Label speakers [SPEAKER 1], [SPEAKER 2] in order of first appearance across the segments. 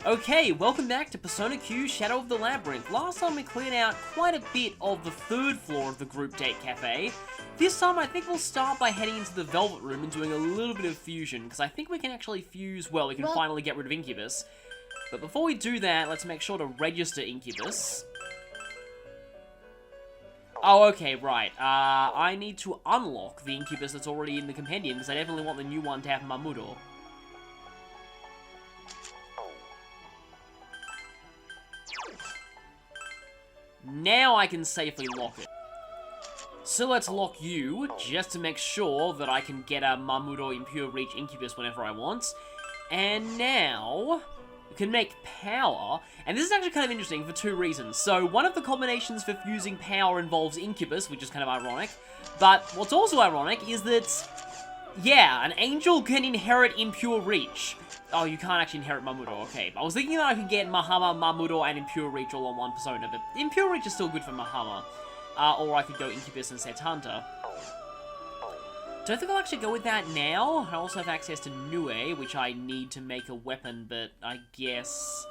[SPEAKER 1] Okay, welcome back to Persona Q Shadow of the Labyrinth. Last time we cleared out quite a bit of the third floor of the Group Date Cafe. This time I think we'll start by heading into the Velvet Room and doing a little bit of fusion, because I think we can actually fuse, well, we can finally get rid of Incubus. But before we do that, let's make sure to register Incubus. Oh, okay, right. I need to unlock the Incubus that's already in the compendium, because I definitely want the new one to have Mamudo. Now I can safely lock it. So let's lock you, just to make sure that I can get a Mamudo Impure Reach Incubus whenever I want. And now, we can make power, and this is actually kind of interesting for two reasons. So, one of the combinations for fusing power involves Incubus, which is kind of ironic. But what's also ironic is that, yeah, an angel can inherit Impure Reach. Oh, you can't actually inherit Mamudo, okay. I was thinking that I could get Mahama, Mamudo, and Impure Reach all on one persona, but Impure Reach is still good for Mahama. Or I could go Incubus and Set Hunter. Don't think I'll actually go with that now. I also have access to Nue, which I need to make a weapon, but I guess...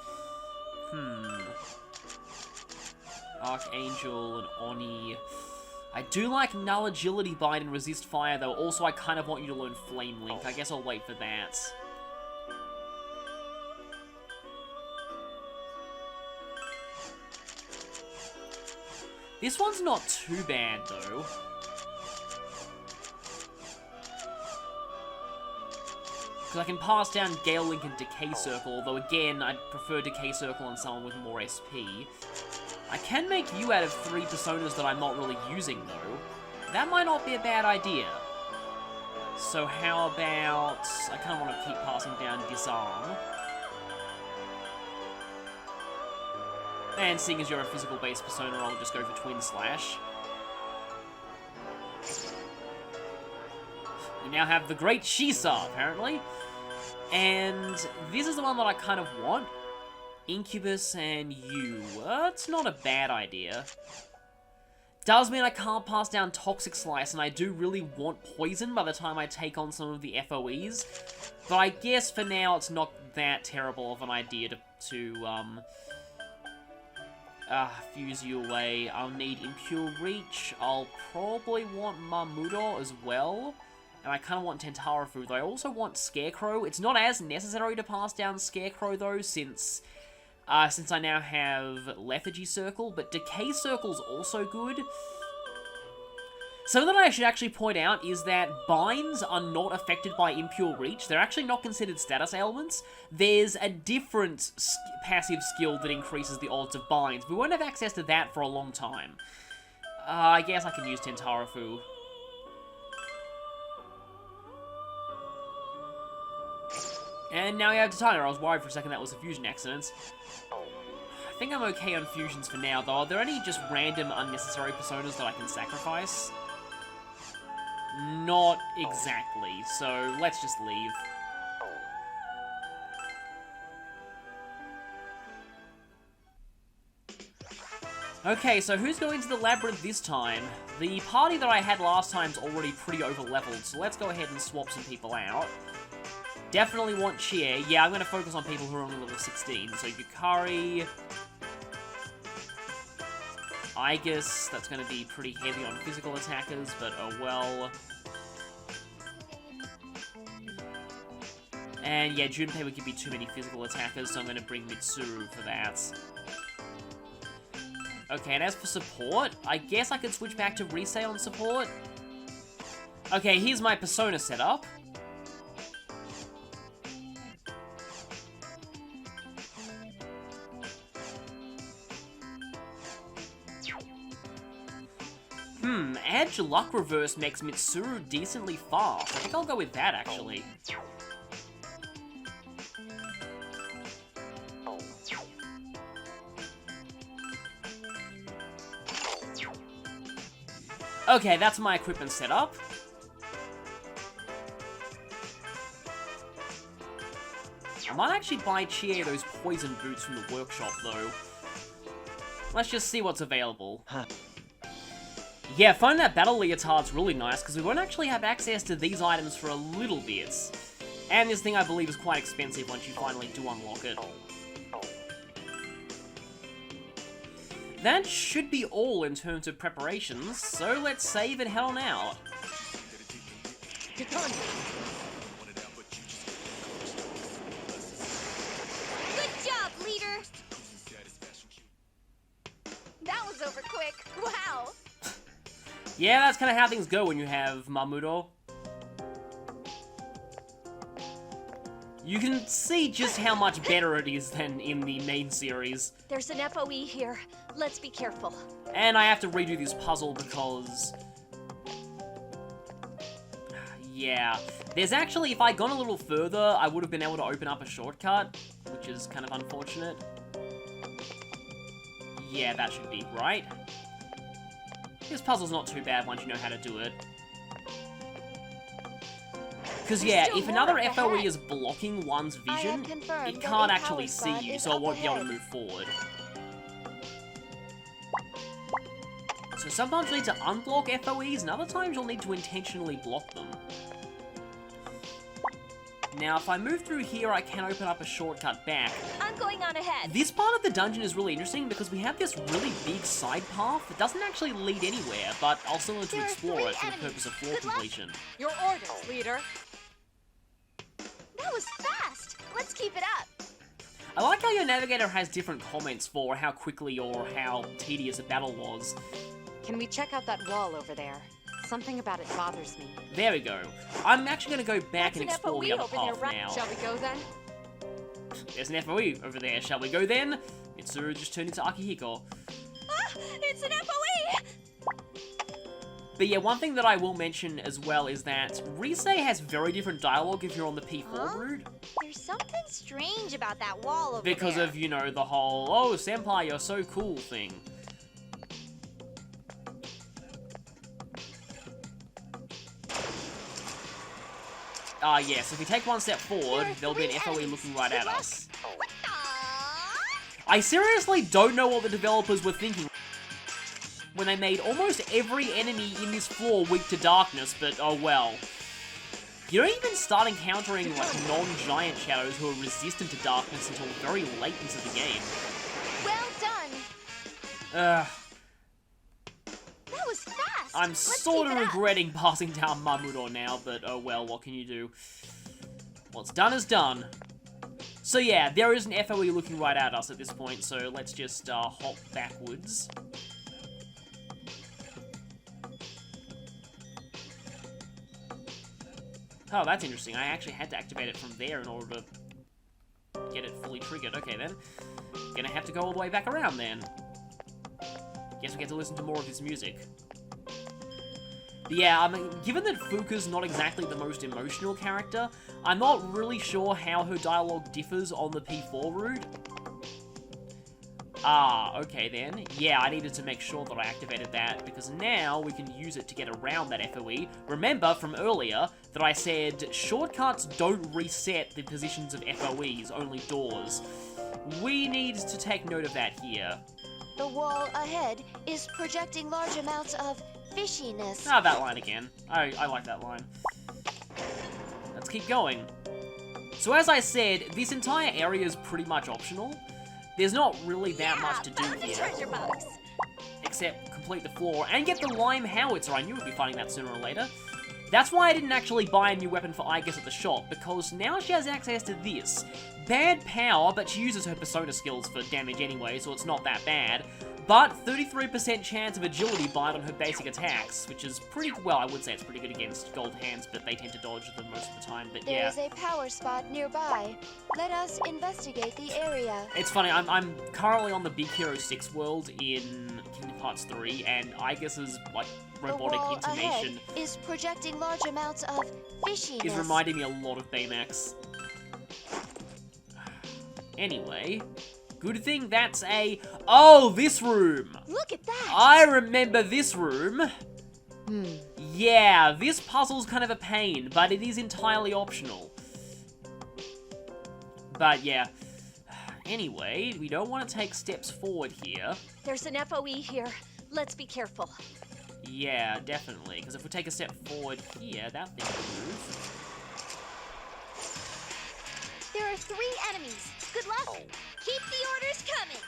[SPEAKER 1] Archangel and Oni... I do like Null Agility Bind and Resist Fire, though. Also, I kind of want you to learn Flame Link. I guess I'll wait for that. This one's not too bad, though. Because I can pass down Gale Link and Decay Circle, although again, I'd prefer Decay Circle on someone with more SP. I can make you out of 3 personas that I'm not really using, though. That might not be a bad idea. So how about... I kind of want to keep passing down Disarm. And seeing as you're a physical-based persona, I'll just go for Twin Slash. We now have the Great Shisa, apparently. And this is the one that I kind of want. Incubus and you. It's not a bad idea. Does mean I can't pass down Toxic Slice, and I do really want Poison by the time I take on some of the FOEs. But I guess for now it's not that terrible of an idea to fuse you away. I'll need Impure Reach. I'll probably want Mamudo as well. And I kind of want Tentarafu, though I also want Scarecrow. It's not as necessary to pass down Scarecrow, though, since I now have Lethargy Circle, but Decay Circle's also good. Something that I should actually point out is that binds are not affected by Impure Reach. They're actually not considered status ailments. There's a different passive skill that increases the odds of binds. We won't have access to that for a long time. I guess I can use Tentarafu. And now we have Titania. I was worried for a second that was a fusion accident. I think I'm okay on fusions for now, though. Are there any just random unnecessary personas that I can sacrifice? Not exactly, so let's just leave. Okay, so who's going to the Labyrinth this time? The party that I had last time's already pretty over-leveled, so let's go ahead and swap some people out. Definitely want Chie. Yeah, I'm going to focus on people who are only level 16. So Yukari... Aigis, that's going to be pretty heavy on physical attackers, but oh well. And yeah, Junpei would give me too many physical attackers, so I'm going to bring Mitsuru for that. Okay, and as for support, I guess I could switch back to Rise on support. Okay, here's my persona setup. Edge Luck Reverse makes Mitsuru decently fast. I think I'll go with that, actually. Okay, that's my equipment setup. I might actually buy Chie those poison boots from the workshop, though. Let's just see what's available. Yeah, finding that battle leotard's really nice, because we won't actually have access to these items for a little bit. And this thing, I believe, is quite expensive once you finally do unlock it. that should be all in terms of preparations, so let's save and head on out.
[SPEAKER 2] Get on.
[SPEAKER 3] Good job, leader! That was over quick. Wow!
[SPEAKER 1] Yeah, that's kind of how things go when you have Mamudo. You can see just how much better it is than in the main series.
[SPEAKER 3] There's an FOE here. Let's be careful.
[SPEAKER 1] And I have to redo this puzzle because... yeah. There's actually, if I'd gone a little further, I would have been able to open up a shortcut, which is kind of unfortunate. Yeah, that should be right. This puzzle's not too bad once you know how to do it. Because, yeah, if another FOE is blocking one's vision, it can't actually see you, so it won't be able to move forward. So sometimes you'll need to unblock FOEs, and other times you'll need to intentionally block them. Now, if I move through here, I can open up a shortcut back.
[SPEAKER 3] I'm going on ahead.
[SPEAKER 1] This part of the dungeon is really interesting because we have this really big side path that doesn't actually lead anywhere, but I'll still need to explore it for the purpose of floor completion.
[SPEAKER 2] Your orders, leader.
[SPEAKER 3] That was fast. Let's keep it up.
[SPEAKER 1] I like how your navigator has different comments for how quickly or how tedious a battle was.
[SPEAKER 2] Can we check out that wall over there? Something about it bothers me.
[SPEAKER 1] There we go. I'm actually going to go back and
[SPEAKER 3] That's an
[SPEAKER 1] explore the
[SPEAKER 3] FOE
[SPEAKER 1] other
[SPEAKER 3] over there,
[SPEAKER 1] path
[SPEAKER 3] right?
[SPEAKER 1] now.
[SPEAKER 2] Shall we go then?
[SPEAKER 1] There's an FOE over there. Shall we go then? Mitsuru just turned into Akihiko.
[SPEAKER 3] Ah, it's an FOE!
[SPEAKER 1] But yeah, one thing that I will mention as well is that Rise has very different dialogue if you're on the P4 route.
[SPEAKER 3] There's something strange about that wall over
[SPEAKER 1] Because
[SPEAKER 3] there.
[SPEAKER 1] of, you know, the whole, oh, senpai, you're so cool thing. Yes, if we take one step forward, there'll be an FOE looking right at us.
[SPEAKER 3] What the?
[SPEAKER 1] I seriously don't know what the developers were thinking when they made almost every enemy in this floor weak to darkness, but oh well. You don't even start encountering, like, non-giant shadows who are resistant to darkness until very late into the game.
[SPEAKER 3] Well done. That was fast.
[SPEAKER 1] I'm
[SPEAKER 3] Let's
[SPEAKER 1] sort of
[SPEAKER 3] keep it up.
[SPEAKER 1] regretting passing down Mamudo now, but oh well, what can you do? What's done is done. So yeah, there is an FOE looking right at us at this point, so let's just hop backwards. Oh, that's interesting. I actually had to activate it from there in order to get it fully triggered. Okay, then. Gonna have to go all the way back around, then. Guess we get to listen to more of his music. But yeah, I mean, given that Fuka's not exactly the most emotional character, I'm not really sure how her dialogue differs on the P4 route. Ah, okay then. Yeah, I needed to make sure that I activated that, because now we can use it to get around that FOE. Remember from earlier that I said shortcuts don't reset the positions of FOEs, only doors. We need to take note of that here.
[SPEAKER 4] The wall ahead is projecting large amounts of fishiness.
[SPEAKER 1] Ah, that line again. I like that line. Let's keep going. So as I said, this entire area is pretty much optional. There's not really that much to do
[SPEAKER 3] found the
[SPEAKER 1] here.
[SPEAKER 3] treasure box.
[SPEAKER 1] Except complete the floor and get the lime howitzer. I knew we'd be finding that sooner or later. That's why I didn't actually buy a new weapon for Aigis at the shop, because now she has access to this. Bad power, but she uses her persona skills for damage anyway, so it's not that bad. But 33% chance of agility bite on her basic attacks, which is pretty, well, I would say it's pretty good against gold hands, but they tend to dodge them most of the time, but yeah.
[SPEAKER 4] There is a power spot nearby. Let us investigate the area.
[SPEAKER 1] It's funny, I'm currently on the Big Hero 6 world in Kingdom Hearts 3, and Aigis' like robotic
[SPEAKER 4] the wall
[SPEAKER 1] intonation
[SPEAKER 4] ahead is projecting large amounts of fishiness.
[SPEAKER 1] is reminding me a lot of Baymax. Anyway, good thing that's a... Oh, this room!
[SPEAKER 3] Look at that.
[SPEAKER 1] I remember this room. Yeah, this puzzle's kind of a pain, but it is entirely optional. But yeah. Anyway, we don't want to take steps forward here.
[SPEAKER 3] There's an FOE here. Let's be careful.
[SPEAKER 1] Yeah, definitely, because if we take a step forward here, that thing will move.
[SPEAKER 3] There are 3 enemies. Good luck. Keep the orders coming.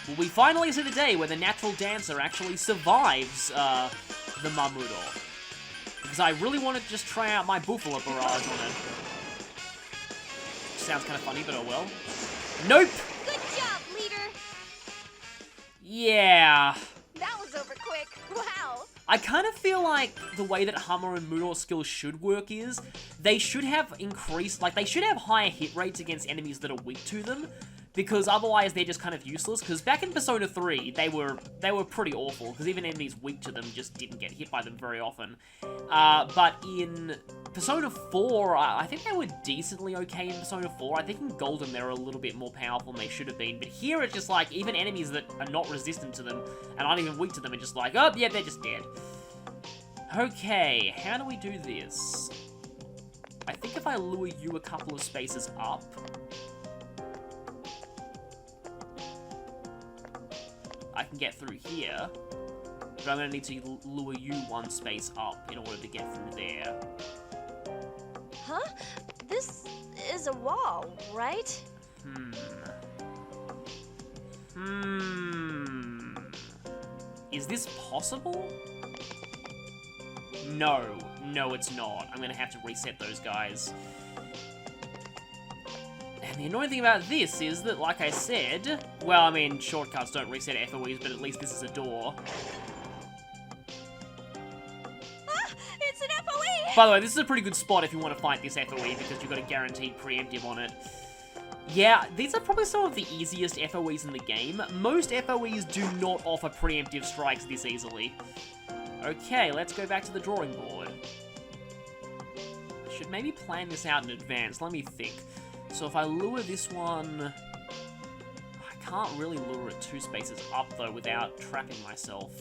[SPEAKER 1] Will we finally see the day where the natural dancer actually survives the Mamudo? Because I really want to just try out my Buffalo barrage on it. Sounds kind of funny, but oh well. Nope!
[SPEAKER 3] Good job, leader.
[SPEAKER 1] Yeah.
[SPEAKER 3] That was over quick. Wow.
[SPEAKER 1] I kind of feel like the way that Hammer and Mudo skills should work is they should have increased, like they should have higher hit rates against enemies that are weak to them, because otherwise they're just kind of useless. Because back in Persona 3, they were pretty awful, because even enemies weak to them just didn't get hit by them very often. But in Persona 4, I think they were decently okay in Persona 4. I think in Golden they're a little bit more powerful than they should have been. But here it's just like, even enemies that are not resistant to them and aren't even weak to them are just like, oh, yeah, they're just dead. Okay, how do we do this? I think if I lure you a couple of spaces up... I can get through here, but I'm going to need to lure you one space up in order to get through there.
[SPEAKER 3] Huh? This is a wall, right?
[SPEAKER 1] Is this possible? No. No, it's not. I'm going to have to reset those guys. And the annoying thing about this is that, like I said... Well, I mean, shortcuts don't reset FOEs, but at least this is a door.
[SPEAKER 3] Ah, it's an FOE!
[SPEAKER 1] By the way, this is a pretty good spot if you want to fight this FOE, because you've got a guaranteed preemptive on it. Yeah, these are probably some of the easiest FOEs in the game. Most FOEs do not offer preemptive strikes this easily. Okay, let's go back to the drawing board. I should maybe plan this out in advance. Let me think. So if I lure this one... I can't really lure it 2 spaces up, though, without trapping myself.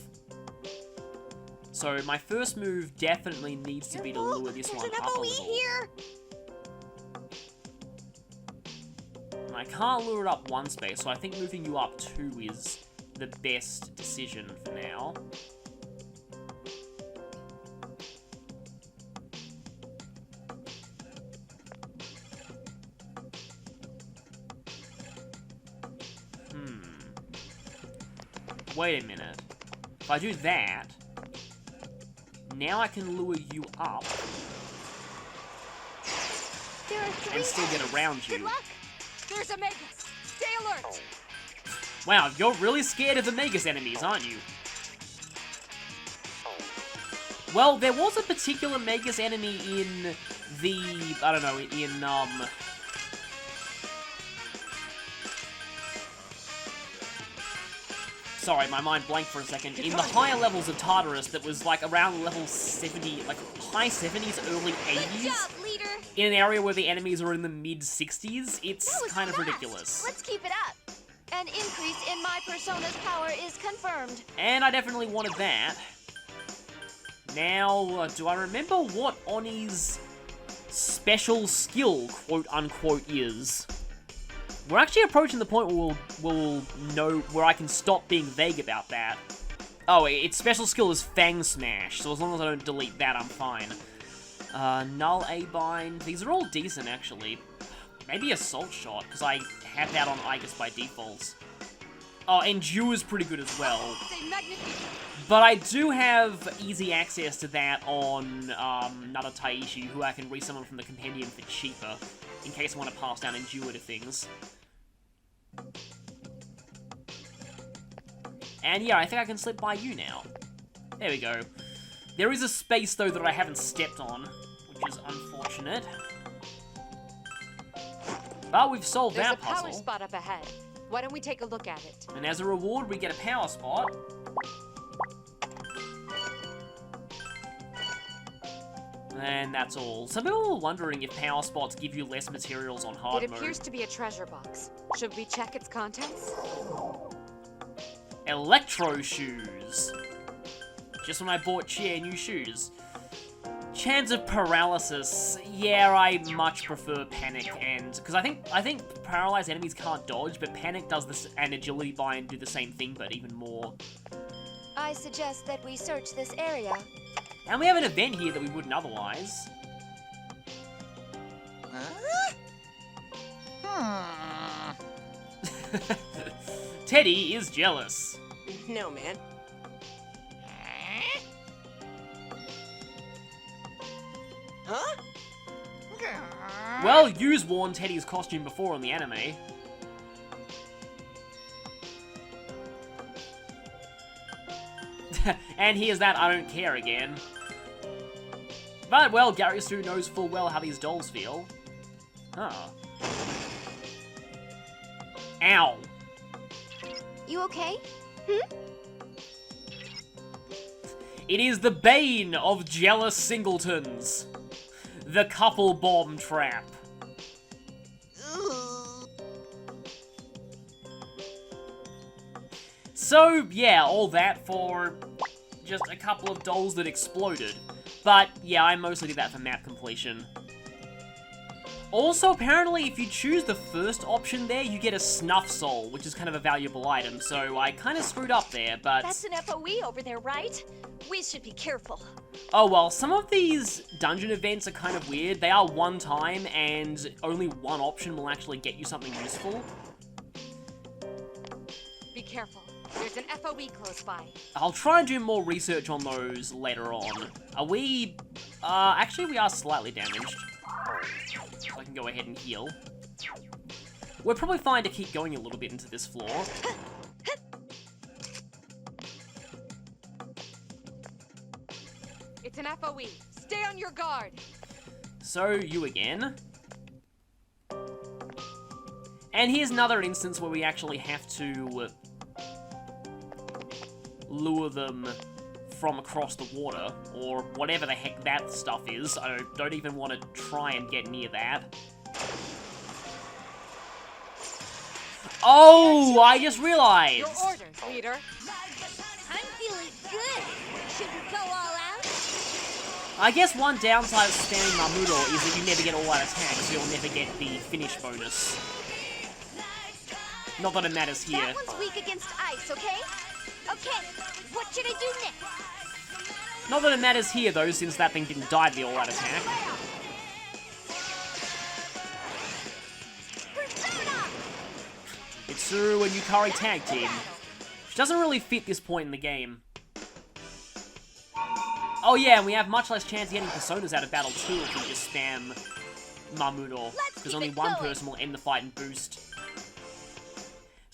[SPEAKER 1] So my first move definitely needs to be to lure this one up a little.
[SPEAKER 3] Here.
[SPEAKER 1] And I can't lure it up 1 space, so I think moving you up 2 is the best decision for now. Wait a minute. If I do that, now I can lure you up
[SPEAKER 3] There are 3
[SPEAKER 1] and still get around you.
[SPEAKER 3] Good luck. There's a Magus. Stay alert.
[SPEAKER 1] Wow, you're really scared of the Magus enemies, aren't you? Well, there was a particular Magus enemy in the... I don't know, in, Sorry, my mind blanked for a second. In the higher levels of Tartarus that was, like, around level 70, like, high 70s, early 80s.
[SPEAKER 3] Good job, leader.
[SPEAKER 1] In an area where the enemies are in the mid-60s, it's kind of
[SPEAKER 3] fast.
[SPEAKER 1] ridiculous.
[SPEAKER 4] Let's keep it up. An increase in my persona's power is confirmed.
[SPEAKER 1] And I definitely wanted that. Now, do I remember what Oni's special skill, quote-unquote, is? We're actually approaching the point where we'll know where I can stop being vague about that. Oh, its special skill is Fang Smash, so as long as I don't delete that, I'm fine. Null A-Bind. These are all decent, actually. Maybe Assault Shot, because I have that on Aigis by default. Oh, Endure is pretty good as well. But I do have easy access to that on Nada Taishi, who I can resummon from the Compendium for cheaper, in case I want to pass down Endure to things. And yeah, I think I can slip by you now. There we go. There is a space, though, that I haven't stepped on, which is unfortunate. But we've solved
[SPEAKER 2] There's
[SPEAKER 1] that
[SPEAKER 2] a power
[SPEAKER 1] puzzle.
[SPEAKER 2] spot up ahead. Why don't we take a look at it?
[SPEAKER 1] And as a reward, we get a power spot. And that's all. Some people were wondering if power spots give you less materials on hard
[SPEAKER 2] It
[SPEAKER 1] mode.
[SPEAKER 2] appears to be a treasure box. Should we check its contents?
[SPEAKER 1] Electro shoes. Just when I bought Chia new shoes. Chance of paralysis. Yeah, I much prefer panic and because I think paralyzed enemies can't dodge, but panic does this and agility bind do the same thing, but even more.
[SPEAKER 4] I suggest that we search this area.
[SPEAKER 1] And we have an event here that we wouldn't otherwise. Teddy is jealous.
[SPEAKER 5] No, man. Huh?
[SPEAKER 1] Well, you've worn Teddy's costume before in the anime. And here's that I don't care again. But, well, Gary Stu knows full well how these dolls feel. Huh. Ow.
[SPEAKER 4] You okay?
[SPEAKER 1] It is the bane of jealous singletons. The couple bomb trap. So, yeah, all that for just a couple of dolls that exploded. But, yeah, I mostly did that for map completion. Also, apparently, if you choose the first option there, you get a snuff soul, which is kind of a valuable item, so I kind of screwed up there, but...
[SPEAKER 3] That's an FOE over there, right? We should be careful.
[SPEAKER 1] Oh well, some of these dungeon events are kind of weird. They are one time, and only one option will actually get you something useful.
[SPEAKER 2] Be careful. There's an FOE close by.
[SPEAKER 1] I'll try and do more research on those later on. Are we... actually we are slightly damaged. So I can go ahead and heal. We're probably fine to keep going a little bit into this floor.
[SPEAKER 2] It's an FOE. Stay on your guard.
[SPEAKER 1] So, you again. And here's another instance where we actually have to lure them from across the water, or whatever the heck that stuff is. I don't even want to try and get near that. Oh, I just realized!
[SPEAKER 2] Your orders, leader.
[SPEAKER 3] I'm feeling good. Should we go all out?
[SPEAKER 1] I guess one downside of spamming Mamudo is that you never get all-out attacks, so you'll never get the finish bonus. Not that it matters here.
[SPEAKER 3] That one's weak against ice, okay? Okay, what should I do next?
[SPEAKER 1] Not that it matters here, though, since that thing didn't die to the all-out attack. Mitsuru and Yukari tag team. Which doesn't really fit this point in the game. Oh yeah, and we have much less chance of getting personas out of battle too if we just spam Mamudo. Because only one person will end the fight and boost.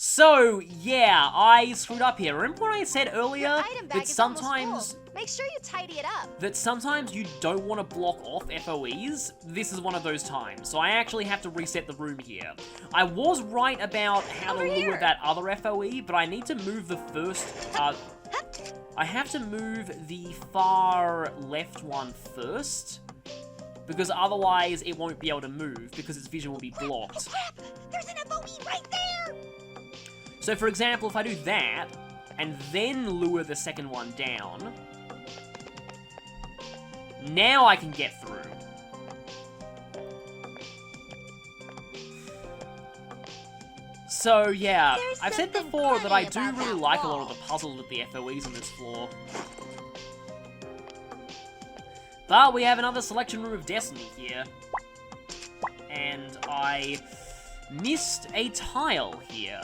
[SPEAKER 1] So, yeah, I screwed up here. Remember what I said earlier? That sometimes...
[SPEAKER 4] Make sure you tidy it up.
[SPEAKER 1] That sometimes you don't want to block off FOEs? This is one of those times. So I actually have to reset the room here. I was right about how to lure that other FOE, but I need to move the first... I have to move the far left one first, because otherwise it won't be able to move, because its vision will be blocked.
[SPEAKER 3] Crap! There's an FOE right there!
[SPEAKER 1] So for example, if I do that, and then lure the second one down, now I can get through. So yeah, I've said before that I do really like a lot of the puzzles with the FOEs on this floor. But we have another selection room of Destiny here. And I missed a tile here.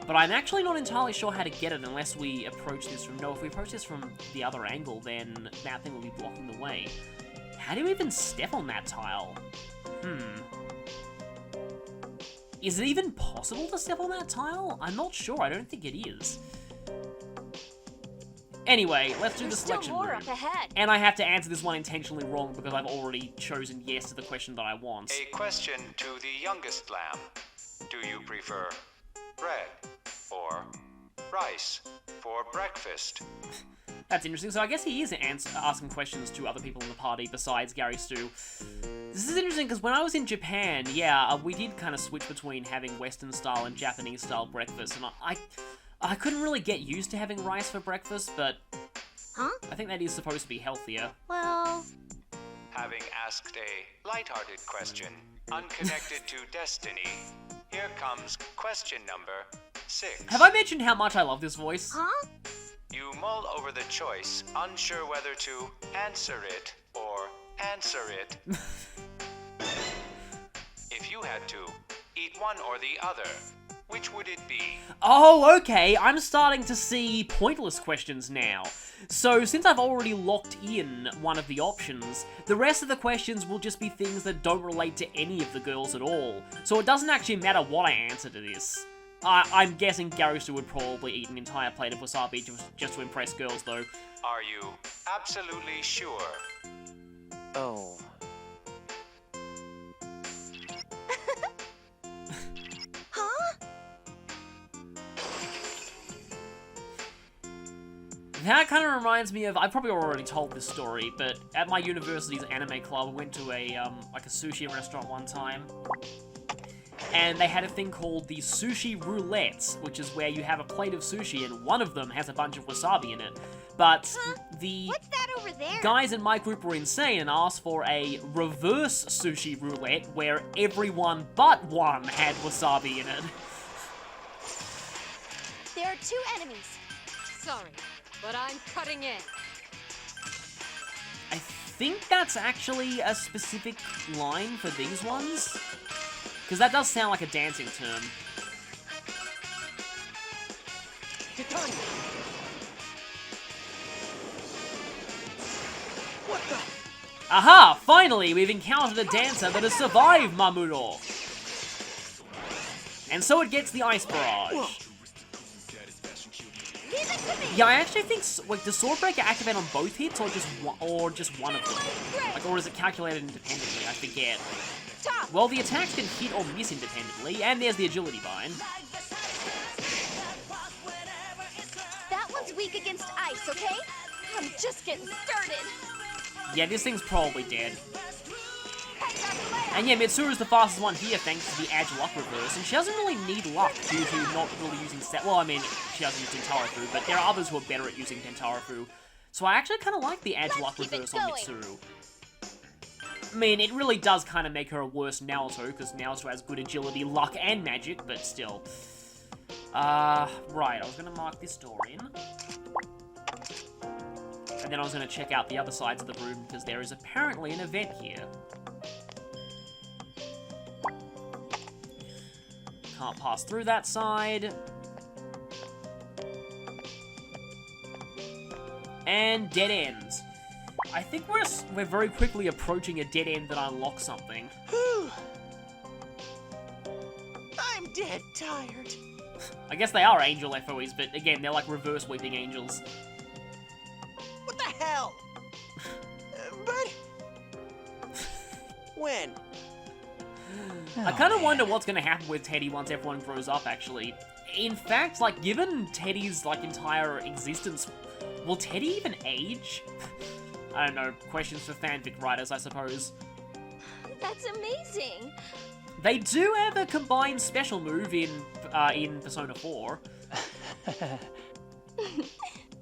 [SPEAKER 1] But I'm actually not entirely sure how to get it unless we approach this from... No, if we approach this from the other angle, then that thing will be blocking the way. How do you even step on that tile? Is it even possible to step on that tile? I'm not sure. I don't think it is. Anyway, let's do the selection room.
[SPEAKER 3] Up ahead.
[SPEAKER 1] And I have to answer this one intentionally wrong because I've already chosen yes to the question that I want.
[SPEAKER 6] A question to the youngest lamb. Do you prefer bread or rice for breakfast?
[SPEAKER 1] That's interesting. So I guess he is asking questions to other people in the party besides Gary Stu. This is interesting because when I was in Japan, yeah, we did kind of switch between having Western style and Japanese style breakfast, and I couldn't really get used to having rice for breakfast, but I think that is supposed to be healthier.
[SPEAKER 4] Well...
[SPEAKER 6] Having asked a lighthearted question, unconnected to Destiny, here comes question number 6.
[SPEAKER 1] Have I mentioned how much I love this voice?
[SPEAKER 4] Huh?
[SPEAKER 6] You mull over the choice, unsure whether to answer it or answer it. If you had to eat one or the other, which would it be?
[SPEAKER 1] Oh, okay, I'm starting to see pointless questions now. So, since I've already locked in one of the options, the rest of the questions will just be things that don't relate to any of the girls at all. So it doesn't actually matter what I answer to this. I'm guessing Garusu would probably eat an entire plate of wasabi just to impress girls, though.
[SPEAKER 6] Are you absolutely sure?
[SPEAKER 5] Oh.
[SPEAKER 1] That kind of reminds me of, I probably already told this story, but at my university's anime club, I went to a, like a sushi restaurant one time, and they had a thing called the sushi roulette, which is where you have a plate of sushi and one of them has a bunch of wasabi in it. But the
[SPEAKER 3] What's that over there?
[SPEAKER 1] guys in my group were insane and asked for a reverse sushi roulette where everyone but one had wasabi in it.
[SPEAKER 4] There are 2 enemies.
[SPEAKER 2] Sorry, but I'm cutting in.
[SPEAKER 1] I think that's actually a specific line for these ones. Because that does sound like a dancing term.
[SPEAKER 5] Titania! What the?
[SPEAKER 1] Aha! Finally, we've encountered a dancer that has survived Mamudo. And so it gets the ice barrage.
[SPEAKER 5] Whoa.
[SPEAKER 3] Leave it to me.
[SPEAKER 1] Yeah, I actually think, like, does Sword Breaker activate on both hits or just one of them? Like, or is it calculated independently? I forget.
[SPEAKER 3] Stop.
[SPEAKER 1] Well, the attacks can hit or miss independently, and there's the agility bind.
[SPEAKER 4] That one's weak against ice, okay? I'm just getting started.
[SPEAKER 1] Yeah, this thing's probably dead. And yeah, Mitsuru's the fastest one here thanks to the Edge luck reverse, and she doesn't really need luck due to not really using well, I mean, she doesn't use Tentarafu, but there are others who are better at using Tentarafu. So I actually kind of like the Edge luck reverse on Mitsuru. I mean, it really does kind of make her a worse Naoto, because Naoto has good agility, luck, and magic, but still. Right, I was going to mark this door in. And then I was going to check out the other sides of the room, because there is apparently an event here. Can't pass through that side. And dead ends. I think we're very quickly approaching a dead end that unlocks something.
[SPEAKER 5] Whew. I'm dead tired.
[SPEAKER 1] I guess they are angel FOEs, but again, they're like reverse weeping angels.
[SPEAKER 5] What the hell? But... when?
[SPEAKER 1] I kind of wonder what's going to happen with Teddy once everyone grows up, actually. In fact, like, given Teddy's, like, entire existence, will Teddy even age? I don't know, questions for fanfic writers, I suppose.
[SPEAKER 4] That's amazing.
[SPEAKER 1] They do have a combined special move in Persona 4.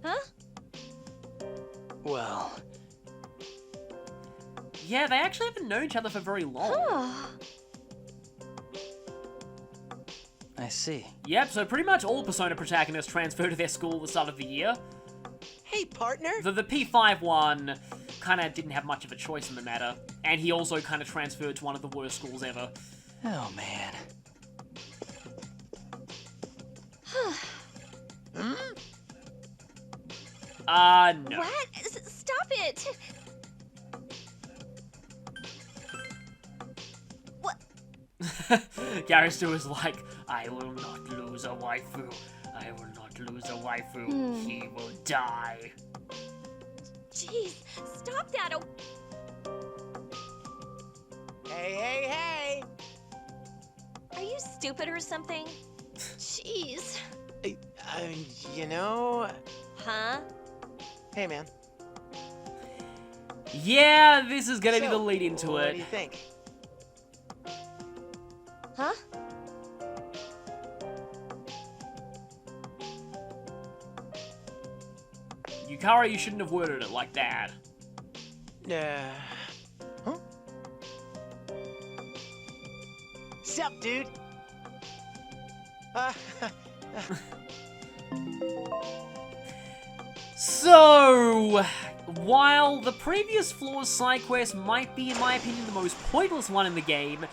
[SPEAKER 4] Huh?
[SPEAKER 5] Well...
[SPEAKER 1] Yeah, they actually haven't known each other for very long.
[SPEAKER 7] I see.
[SPEAKER 1] Yep, so pretty much all Persona protagonists transfer to their school at the start of the year.
[SPEAKER 5] Hey, partner!
[SPEAKER 1] The P5 one kind of didn't have much of a choice in the matter, and he also kind of transferred to one of the worst schools ever.
[SPEAKER 7] Oh, man.
[SPEAKER 1] No.
[SPEAKER 4] What? Stop it! What?
[SPEAKER 1] Garusu was like, I will not lose a waifu. I will not lose a waifu. He will die.
[SPEAKER 4] Jeez, stop that!
[SPEAKER 5] Hey, hey, hey!
[SPEAKER 4] Are you stupid or something? Jeez.
[SPEAKER 5] You know...
[SPEAKER 4] Huh?
[SPEAKER 5] Hey, man.
[SPEAKER 1] Yeah, this is gonna be
[SPEAKER 5] So,
[SPEAKER 1] the lead into
[SPEAKER 5] what
[SPEAKER 1] it.
[SPEAKER 5] do you think?
[SPEAKER 4] Huh?
[SPEAKER 1] Yukari, you shouldn't have worded it like that.
[SPEAKER 5] Huh? Sup, dude?
[SPEAKER 1] So, while the previous floor's side quest might be, in my opinion, the most pointless one in the game,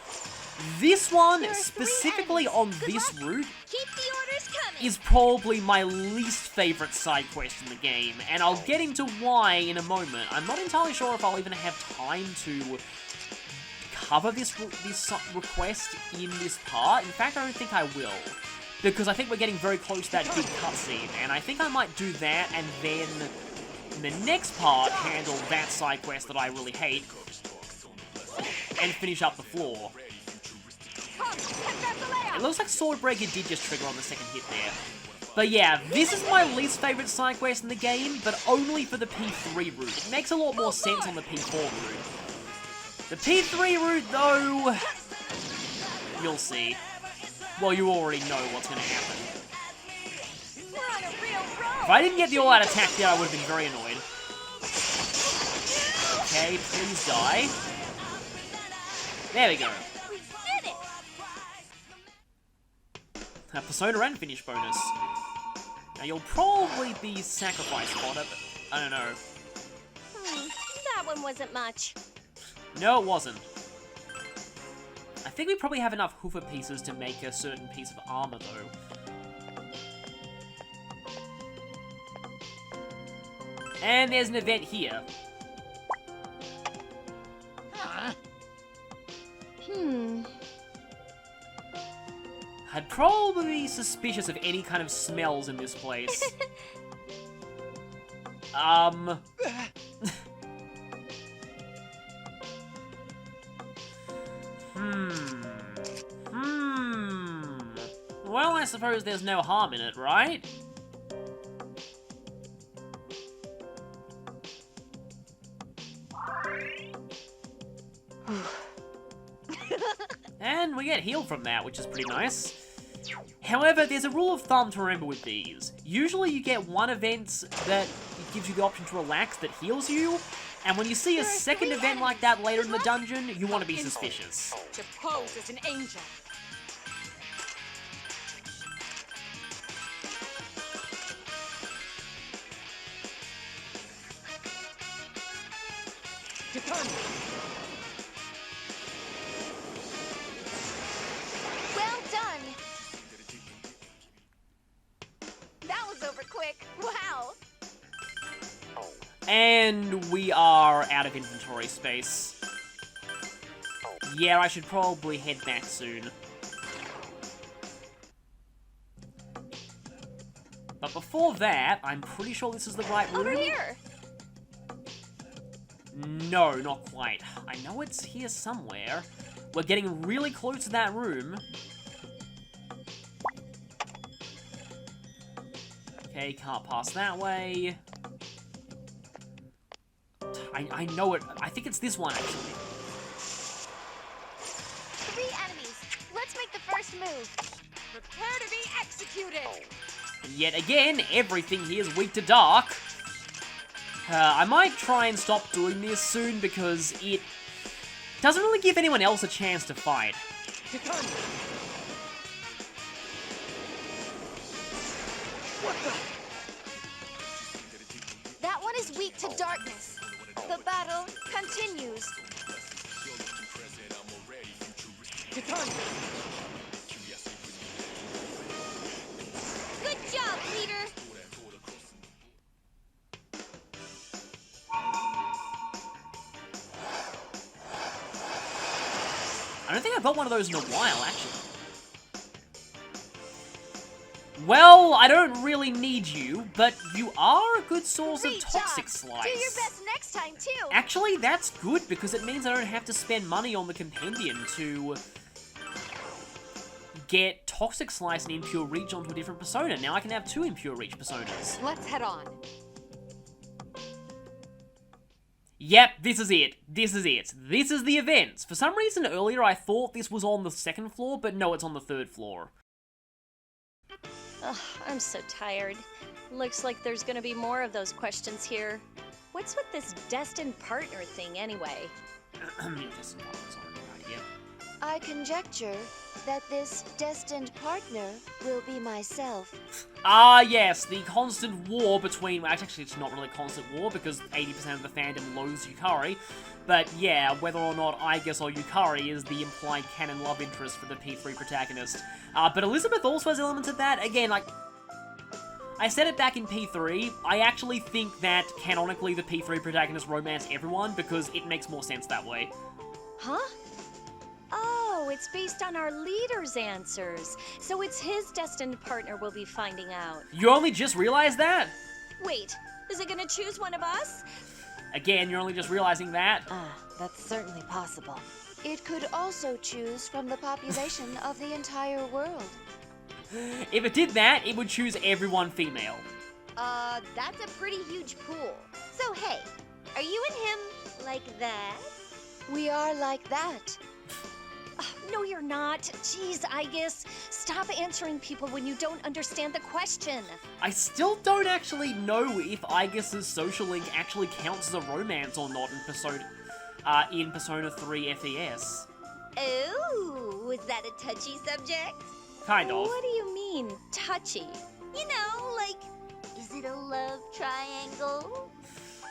[SPEAKER 1] This one,
[SPEAKER 3] There are 3
[SPEAKER 1] specifically
[SPEAKER 3] enemies.
[SPEAKER 1] on
[SPEAKER 3] Good
[SPEAKER 1] this
[SPEAKER 3] luck.
[SPEAKER 1] route,
[SPEAKER 3] Keep the orders coming.
[SPEAKER 1] is probably my least favorite side quest in the game, and I'll get into why in a moment. I'm not entirely sure if I'll even have time to cover this request in this part. In fact, I don't think I will, because I think we're getting very close to that big cutscene, and I think I might do that, and then in the next part, handle that side quest that I really hate, and finish up the floor. It looks like Swordbreaker did just trigger on the second hit there. But yeah, this is my least favourite side quest in the game, but only for the P3 route. It makes a lot more sense on the P4 route. The P3 route, though, you'll see. Well, you already know what's going to happen.
[SPEAKER 3] We're on a real roll.
[SPEAKER 1] If I didn't get the all-out attack there, I would have been very annoyed. Okay, please die. There we go.
[SPEAKER 3] We did it.
[SPEAKER 1] A Persona and finish bonus. Now, you'll probably be sacrificed fodder, but I don't know.
[SPEAKER 3] That one wasn't much.
[SPEAKER 1] No, it wasn't. I think we probably have enough hoofer pieces to make a certain piece of armor, though. And there's an event here. I'd probably be suspicious of any kind of smells in this place. Well, I suppose there's no harm in it, right? And we get healed from that, which is pretty nice. However, there's a rule of thumb to remember with these. Usually you get one event that gives you the option to relax that heals you, and when you see a second event like that later in the dungeon, you want to be suspicious.
[SPEAKER 2] To pose as an angel.
[SPEAKER 3] Well done. That was over quick. Wow.
[SPEAKER 1] And we are out of inventory space. Yeah, I should probably head back soon. But before that, I'm pretty sure this is the right room.
[SPEAKER 3] Over here.
[SPEAKER 1] No, not quite. I know it's here somewhere. We're getting really close to that room. Okay, can't pass that way. I know it. I think it's this one, actually.
[SPEAKER 3] 3 enemies. Let's make the first move.
[SPEAKER 2] Prepare to be executed.
[SPEAKER 1] And yet again, everything here is weak to dark. I might try and stop doing this soon because it doesn't really give anyone else a chance to fight.
[SPEAKER 3] That one is weak to darkness. The battle continues. Good job, leader.
[SPEAKER 1] I don't think I've got one of those in a while, actually. Well, I don't really need you, but you are a good source of
[SPEAKER 3] Great
[SPEAKER 1] toxic
[SPEAKER 3] job.
[SPEAKER 1] slice.
[SPEAKER 3] Do your best next time, too.
[SPEAKER 1] Actually, that's good, because it means I don't have to spend money on the compendium to get Toxic Slice and Impure Reach onto a different persona. Now I can have 2 Impure Reach personas.
[SPEAKER 2] Let's head on.
[SPEAKER 1] Yep, this is it. This is it. This is the event. For some reason earlier I thought this was on the 2nd floor, but no, it's on the 3rd floor.
[SPEAKER 8] Ugh, I'm so tired. Looks like there's gonna be more of those questions here. What's with this destined partner thing, anyway?
[SPEAKER 1] Just right here.
[SPEAKER 4] I conjecture that this destined partner will be myself.
[SPEAKER 1] Ah, yes, the constant war between... Well, actually, it's not really a constant war, because 80% of the fandom loathes Yukari. But yeah, whether or not Aigis or Yukari is the implied canon love interest for the P3 protagonist. But Elizabeth also has elements of that. Again, like... I said it back in P3, I actually think that, canonically, the P3 protagonist romance everyone, because it makes more sense that way.
[SPEAKER 8] Huh? Oh, it's based on our leader's answers. So it's his destined partner we'll be finding out.
[SPEAKER 1] You only just realized that?
[SPEAKER 8] Wait, is it gonna choose one of us?
[SPEAKER 1] Again, you're only just realizing that?
[SPEAKER 2] That's certainly possible.
[SPEAKER 4] It could also choose from the population of the entire world.
[SPEAKER 1] If it did that, it would choose everyone female.
[SPEAKER 3] That's a pretty huge pool. So hey, are you and him like that?
[SPEAKER 4] We are like that.
[SPEAKER 8] No, you're not. Jeez, Aigis. Stop answering people when you don't understand the question.
[SPEAKER 1] I still don't actually know if Aigis' social link actually counts as a romance or not in Persona 3 FES.
[SPEAKER 3] Oh, was that a touchy subject?
[SPEAKER 1] Kind of.
[SPEAKER 8] What do you mean, touchy?
[SPEAKER 3] You know, like, is it a love triangle?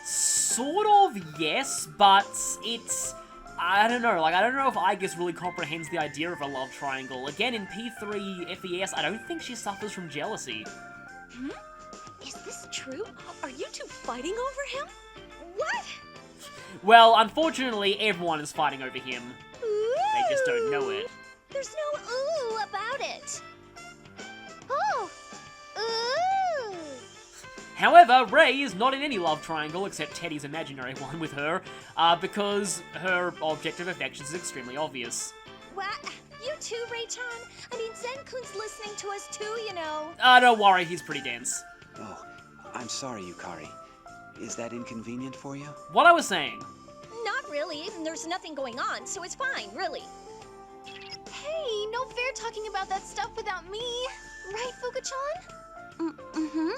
[SPEAKER 1] Sort of, yes, but it's... I don't know, I don't know if Aigis really comprehends the idea of a love triangle. Again, in P3 FES, I don't think she suffers from jealousy.
[SPEAKER 8] Is this true? Are you two fighting over him?
[SPEAKER 3] What?
[SPEAKER 1] Well, unfortunately, everyone is fighting over him. They just don't know it.
[SPEAKER 3] There's no ooh about it. Oh, ooh.
[SPEAKER 1] However, Rei is not in any love triangle except Teddy's imaginary one with her, because her object of affection is extremely obvious.
[SPEAKER 8] What? You too, Ray-chan? I mean, Zen-kun's listening to us too, you know.
[SPEAKER 1] Don't worry, he's pretty dense.
[SPEAKER 7] Oh, I'm sorry, Yukari. Is that inconvenient for you?
[SPEAKER 1] What I was saying.
[SPEAKER 8] Not really. There's nothing going on, so it's fine, really.
[SPEAKER 4] Hey, no fair talking about that stuff without me. Right, Fuka-chan?
[SPEAKER 2] Mm-hmm.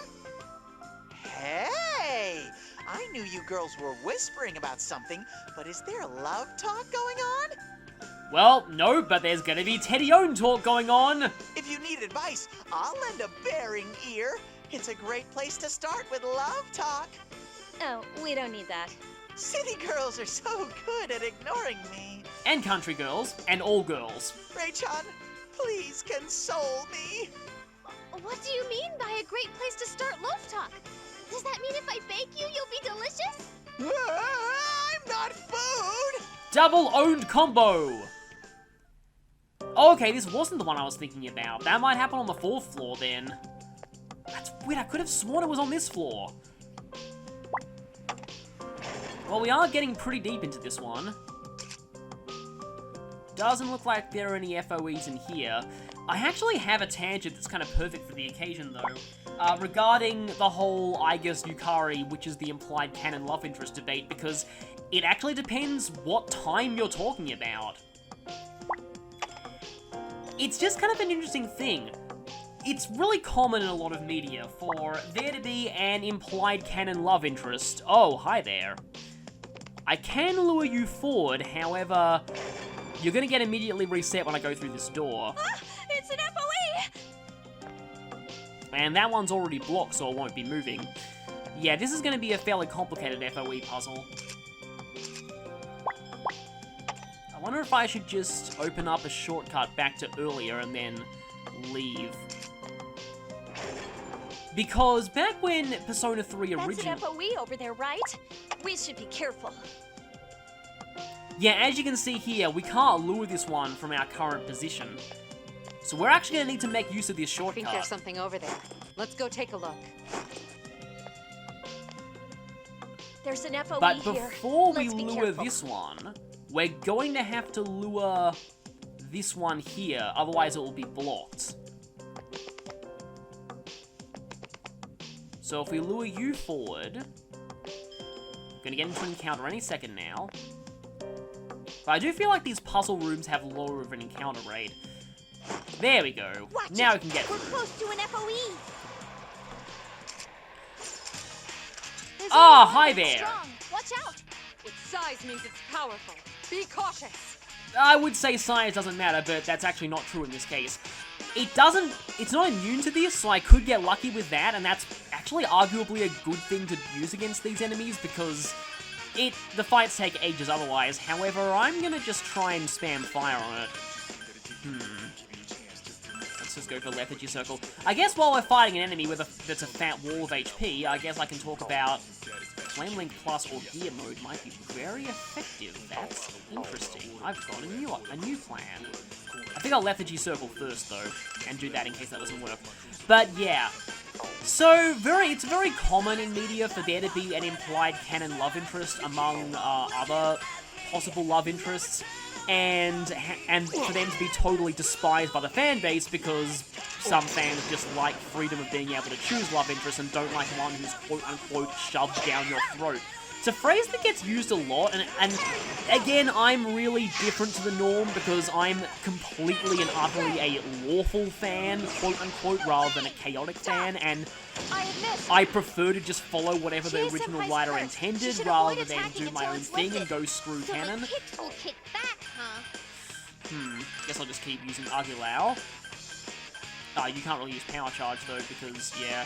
[SPEAKER 5] Hey! I knew you girls were whispering about something, but is there love talk going on?
[SPEAKER 1] Well, no, but there's gonna be Teddy-own talk going on.
[SPEAKER 5] If you need advice, I'll lend a bearing ear. It's a great place to start with love talk.
[SPEAKER 8] Oh, we don't need that.
[SPEAKER 5] City girls are so good at ignoring me.
[SPEAKER 1] And country girls, and all girls.
[SPEAKER 5] Ray-chan, please console me.
[SPEAKER 4] What do you mean by a great place to start love talk? Does that mean if I bake you, you'll be delicious?
[SPEAKER 5] I'm not food!
[SPEAKER 1] Double-owned combo! Okay, this wasn't the one I was thinking about. That might happen on the 4th floor, then. That's weird, I could have sworn it was on this floor. Well, we are getting pretty deep into this one. Doesn't look like there are any FOEs in here. I actually have a tangent that's kind of perfect for the occasion, though, regarding the whole Aigis Yukari, which is the implied canon love interest debate, because it actually depends what time you're talking about. It's just kind of an interesting thing. It's really common in a lot of media for there to be an implied canon love interest. Oh, hi there. I can lure you forward, however, you're gonna get immediately reset when I go through this door.
[SPEAKER 8] It's an FOE!
[SPEAKER 1] And that one's already blocked, so it won't be moving. Yeah, this is gonna be a fairly complicated FOE puzzle. I wonder if I should just open up a shortcut back to earlier and then leave. Because back when Persona 3 originally...
[SPEAKER 8] That's an FOE over there, right? We should be careful.
[SPEAKER 1] Yeah, as you can see here, we can't lure this one from our current position. So we're actually going to need to make use of this
[SPEAKER 2] I
[SPEAKER 1] shortcut.
[SPEAKER 2] think there's something over there. Let's go take a look.
[SPEAKER 8] There's an FOE
[SPEAKER 1] But
[SPEAKER 8] here.
[SPEAKER 1] before we
[SPEAKER 8] Let's be
[SPEAKER 1] lure
[SPEAKER 8] careful.
[SPEAKER 1] this one, we're going to have to lure this one here, otherwise it will be blocked. So if we lure you forward, gonna get into an encounter any second now. But I do feel like these puzzle rooms have lower of an encounter rate. There we go.
[SPEAKER 3] Watch
[SPEAKER 1] Now we
[SPEAKER 3] it.
[SPEAKER 1] can get
[SPEAKER 3] We're
[SPEAKER 1] through.
[SPEAKER 3] close to an FOE.
[SPEAKER 1] Ah, hi there.
[SPEAKER 4] Strong. Watch out.
[SPEAKER 2] Its size means it's powerful. Be cautious.
[SPEAKER 1] I would say size doesn't matter, but that's actually not true in this case. It's not immune to this, so I could get lucky with that, and that's actually arguably a good thing to use against these enemies, because the fights take ages otherwise. However, I'm gonna just try and spam fire on it. Let's just go for Lethargy Circle. I guess while we're fighting an enemy that's a fat wall of HP, I guess I can talk about Flame Link Plus Orgia Mode might be very effective. That's interesting. I've got a new plan. I think I'll Lethargy Circle first, though, and do that in case that doesn't work. But yeah. So, it's very common in media for there to be an implied canon love interest among other possible love interests, and for them to be totally despised by the fan base because some fans just like freedom of being able to choose love interests and don't like one who's quote-unquote shoved down your throat. It's a phrase that gets used a lot, and again, I'm really different to the norm because I'm completely and utterly a lawful fan, quote-unquote, rather than a chaotic fan, and I prefer to just follow whatever the original writer intended rather than do my own thing and go screw canon. Guess I'll just keep using Agilao. You can't really use Power Charge, though, because, yeah,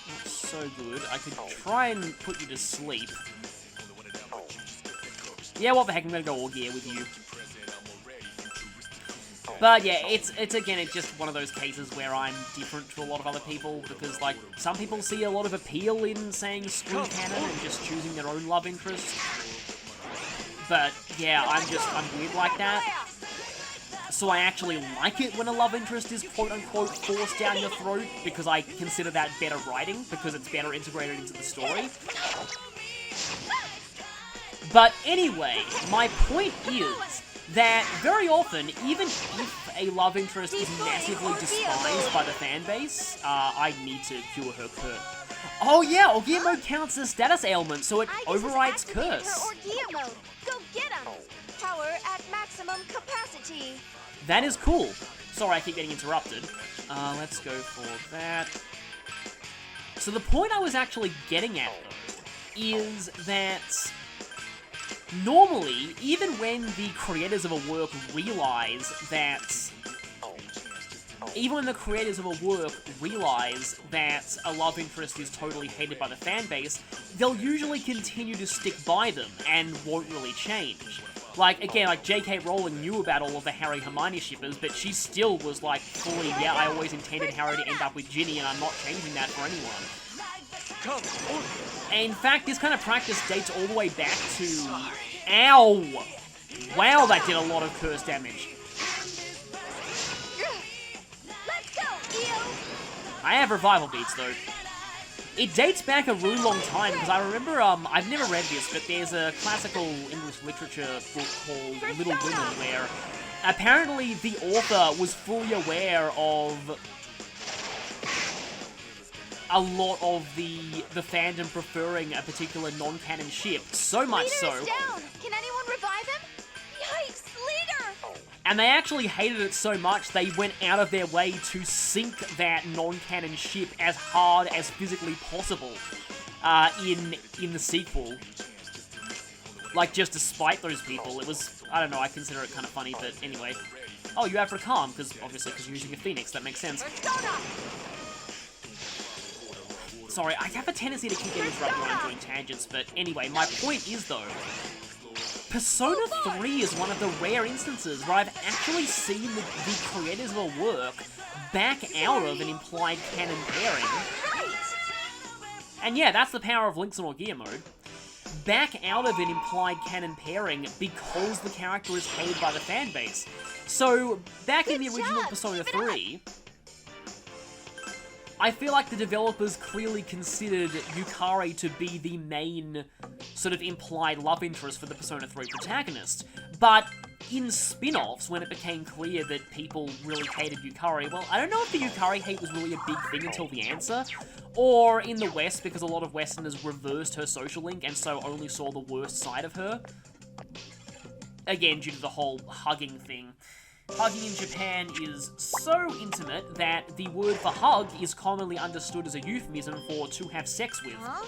[SPEAKER 1] not so good. I could try and put you to sleep. Yeah, what the heck, I'm gonna go Orgia with you. But yeah, it's just one of those cases where I'm different to a lot of other people, because, like, some people see a lot of appeal in saying screw canon and just choosing their own love interest. But yeah, I'm weird like that. So I actually like it when a love interest is quote-unquote forced down your throat, because I consider that better writing, because it's better integrated into the story. But anyway, my point is that very often, even if a love interest is massively despised by the fanbase, I need to cure her curse. Oh yeah, Orgia Mode counts as status ailment, so it overrides curse.
[SPEAKER 3] Orgia Mode. Go get 'em. Power at maximum capacity.
[SPEAKER 1] That is cool. Sorry, I keep getting interrupted. Let's go for that. So the point I was actually getting at, though, is that normally, even when the creators of a work realize that a love interest is totally hated by the fanbase, they'll usually continue to stick by them and won't really change. Like, again, like, J.K. Rowling knew about all of the Harry-Hermione shippers, but she still was like, fully, yeah, I always intended Harry to end up with Ginny, and I'm not changing that for anyone. In fact, this kind of practice dates all the way back to... Ow! Wow, that did a lot of curse damage.
[SPEAKER 3] Let's go, Eo.
[SPEAKER 1] I have revival beats, though. It dates back a really long time, because I remember, I've never read this, but there's a classical English literature book called Little Women, where apparently the author was fully aware of a lot of the fandom preferring a particular non-canon ship, so much so...
[SPEAKER 3] Leader is down. Can anyone revive him? Yikes, Leader!
[SPEAKER 1] And they actually hated it so much, they went out of their way to sink that non-canon ship as hard as physically possible in the sequel. Like, just to spite those people. It was, I don't know, I consider it kind of funny, but anyway. Oh, you have Rakam, because obviously, because you're using a Phoenix, that makes sense. Sorry, I have a tendency to keep getting interrupted when I'm doing tangents, but anyway, my point is, though, Persona 3 is one of the rare instances where I've actually seen the creators of a work back out of an implied canon pairing. And yeah, that's the power of Links in Orgia Mode. Back out of an implied canon pairing because the character is hated by the fanbase. So, back in the original Persona 3... I feel like the developers clearly considered Yukari to be the main sort of implied love interest for the Persona 3 protagonist. But in spin-offs, when it became clear that people really hated Yukari, well, I don't know if the Yukari hate was really a big thing until the answer, or in the West, because a lot of Westerners reversed her social link and so only saw the worst side of her. Again, due to the whole hugging thing. Hugging in Japan is so intimate that the word for hug is commonly understood as a euphemism for to have sex with.
[SPEAKER 3] Huh?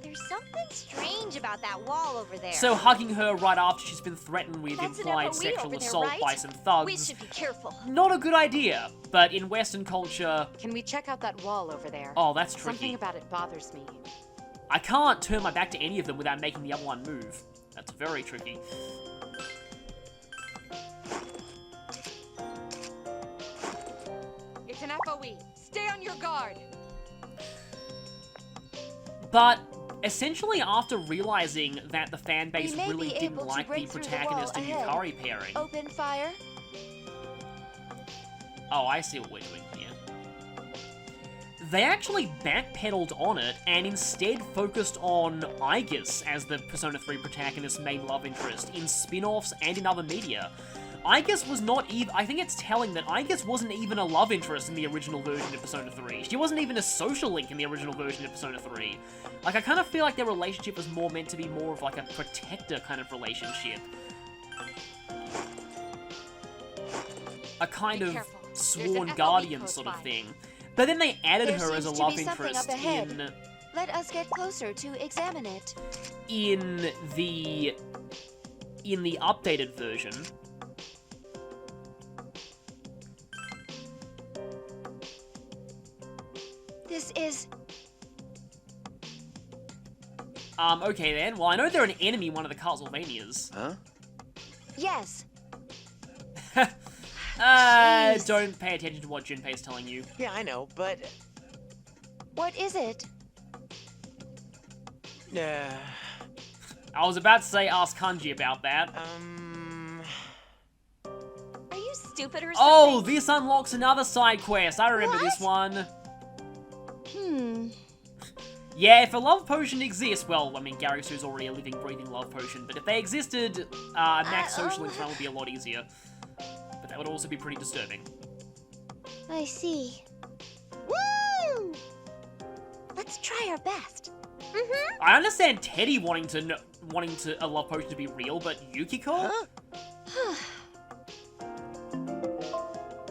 [SPEAKER 3] There's There's something strange about that wall over there.
[SPEAKER 1] So hugging her right after she's been threatened with
[SPEAKER 8] That's an
[SPEAKER 1] implied
[SPEAKER 8] FOE
[SPEAKER 1] sexual
[SPEAKER 8] over there,
[SPEAKER 1] assault
[SPEAKER 8] right?
[SPEAKER 1] by some
[SPEAKER 8] We
[SPEAKER 1] thugs,
[SPEAKER 8] should be careful.
[SPEAKER 1] not a good idea. But in Western culture,
[SPEAKER 2] Can we check out that wall over there?
[SPEAKER 1] oh, that's
[SPEAKER 2] Something
[SPEAKER 1] tricky.
[SPEAKER 2] about it bothers me.
[SPEAKER 1] I can't turn my back to any of them without making the other one move. That's very tricky.
[SPEAKER 2] It's an FOE. Stay on your guard.
[SPEAKER 1] But essentially, after realizing that the fan base
[SPEAKER 3] We may
[SPEAKER 1] really
[SPEAKER 3] be
[SPEAKER 1] didn't
[SPEAKER 3] able to
[SPEAKER 1] like the
[SPEAKER 3] break through the
[SPEAKER 1] protagonist and
[SPEAKER 3] wall ahead.
[SPEAKER 1] Yukari pairing.
[SPEAKER 3] Open fire.
[SPEAKER 1] Oh, I see what we're doing here. They actually backpedaled on it and instead focused on Aigis as the Persona 3 protagonist's main love interest in spin-offs and in other media. Aigis was not even... I think it's telling that Aigis wasn't even a love interest in the original version of Persona 3. She wasn't even a social link in the original version of Persona 3. Like, I kind of feel like their relationship was more meant to be more of like a protector kind of relationship. A kind
[SPEAKER 2] Be
[SPEAKER 1] of
[SPEAKER 2] careful. There's
[SPEAKER 1] sworn
[SPEAKER 2] an FOE
[SPEAKER 1] guardian
[SPEAKER 2] close
[SPEAKER 1] sort of
[SPEAKER 2] by.
[SPEAKER 1] thing. But then they added
[SPEAKER 3] There
[SPEAKER 1] her as a
[SPEAKER 3] seems to
[SPEAKER 1] love
[SPEAKER 3] be something
[SPEAKER 1] interest
[SPEAKER 3] up ahead. Let us get closer to examine it.
[SPEAKER 1] in the updated version.
[SPEAKER 3] This is...
[SPEAKER 1] Okay then. Well, I know they're an enemy in one of the Castlevanias.
[SPEAKER 7] Huh?
[SPEAKER 3] Yes.
[SPEAKER 2] Jeez.
[SPEAKER 1] Don't pay attention to what Junpei's telling you.
[SPEAKER 5] Yeah, I know, but...
[SPEAKER 3] What is it?
[SPEAKER 1] I was about to say ask Kanji about that.
[SPEAKER 8] Are you stupid or something?
[SPEAKER 1] Oh, this unlocks another side quest. I remember this one. Yeah, if a love potion exists, well, I mean, Garisu's already a living, breathing love potion, but if they existed, max social link run would be a lot easier. But that would also be pretty disturbing.
[SPEAKER 3] I see. Woo! Let's try our best.
[SPEAKER 1] I understand Teddy wanting a love potion to be real, but Yukiko?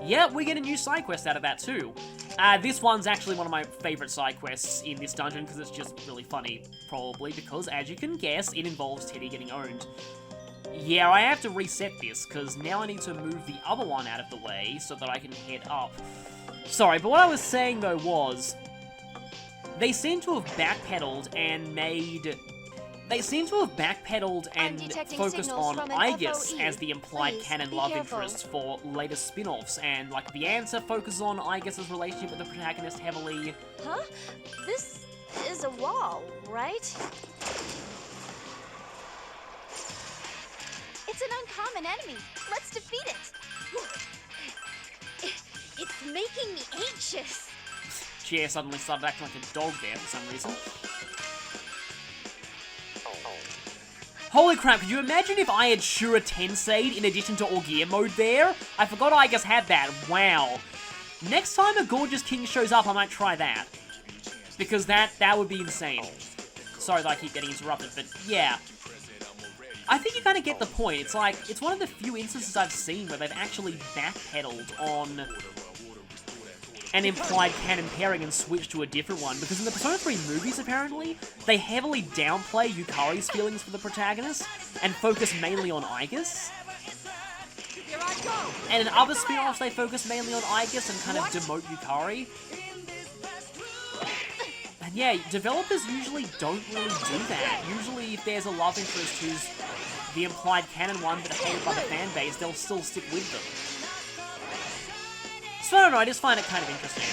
[SPEAKER 1] Yeah, we get a new side quest out of that too. This one's actually one of my favorite side quests in this dungeon because it's just really funny, probably because, as you can guess, it involves Teddy getting owned. Yeah, I have to reset this because now I need to move the other one out of the way so that I can head up. Sorry, but what I was saying though was, they seem to have backpedaled and made... They seem to have backpedaled and
[SPEAKER 3] detecting
[SPEAKER 1] focused
[SPEAKER 3] signals
[SPEAKER 1] on
[SPEAKER 3] from an
[SPEAKER 1] Aigis
[SPEAKER 3] FOE.
[SPEAKER 1] as the implied
[SPEAKER 3] Please,
[SPEAKER 1] canon
[SPEAKER 3] be
[SPEAKER 1] love
[SPEAKER 3] careful.
[SPEAKER 1] interest for later spin-offs, and like the answer focuses on Aigis' relationship with the protagonist heavily.
[SPEAKER 8] Huh? This is a wall, right?
[SPEAKER 4] It's an uncommon enemy. Let's defeat it. It's making me anxious.
[SPEAKER 1] Chair suddenly started acting like a dog there for some reason. Holy crap, could you imagine if I had Shura Tensei in addition to Orgia Mode there? I forgot I just had that. Wow. Next time a gorgeous king shows up, I might try that. Because that would be insane. Sorry that I keep getting interrupted, but yeah. I think you kind of get the point. It's like, it's one of the few instances I've seen where they've actually backpedaled on an implied canon pairing and switch to a different one, because in the Persona 3 movies, apparently, they heavily downplay Yukari's feelings for the protagonist and focus mainly on Aigis. And in other spin-offs, they focus mainly on Aigis and kind of demote Yukari. And yeah, developers usually don't really do that. Usually, if there's a love interest who's the implied canon one but hated by the fanbase, they'll still stick with them. So I don't know, I just find it kind of interesting.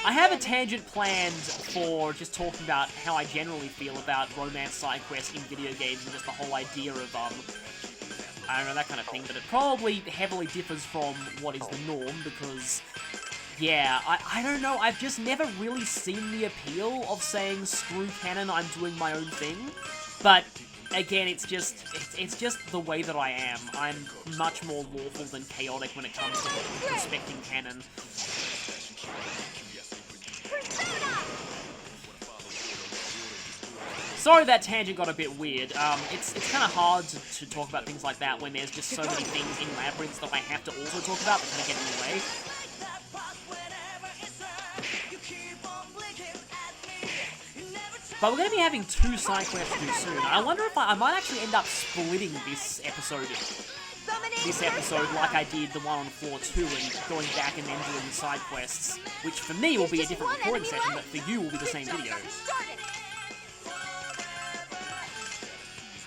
[SPEAKER 1] I have a tangent planned for just talking about how I generally feel about romance side quests in video games and just the whole idea of, I don't know, that kind of thing, but it probably heavily differs from what is the norm because, yeah, I don't know, I've just never really seen the appeal of saying, screw canon, I'm doing my own thing, but again, it's just the way that I am. I'm much more lawful than chaotic when it comes to respecting canon. Sorry that tangent got a bit weird. It's kind of hard to talk about things like that when there's just so many things in Labyrinth that I have to also talk about that kind of get in the way. But we're going to be having 2 side quests to do soon. I wonder if I might actually end up splitting this episode like I did the one on floor 2 and going back and then doing the side quests, which for me will be a different recording session, but for you will be the same video.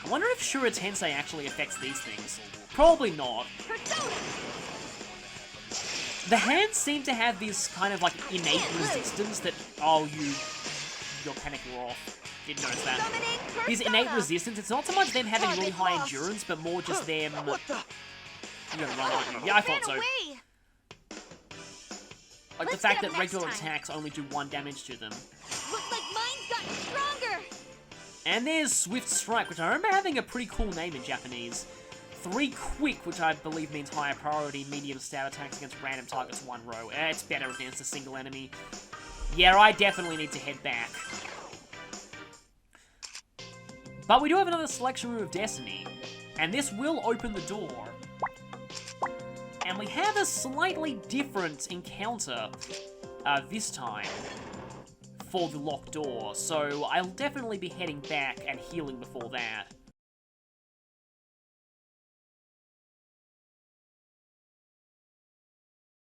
[SPEAKER 1] I wonder if Shura Tensei actually affects these things. Probably not. The hands seem to have this kind of like innate resistance that, oh, your panic were off. Didn't notice that. This innate resistance, it's not so much them having really high endurance, but more just them... You're gonna run, aren't you? Yeah, I thought so. Like the fact that regular attacks only do 1 damage to them.
[SPEAKER 4] Looks like mine's gotten stronger.
[SPEAKER 1] And there's Swift Strike, which I remember having a pretty cool name in Japanese. 3 Quick, which I believe means higher priority, medium stat attacks against random targets 1 row. It's better against a single enemy. Yeah, I definitely need to head back. But we do have another selection room of Destiny, and this will open the door. And we have a slightly different encounter this time for the locked door, so I'll definitely be heading back and healing before that.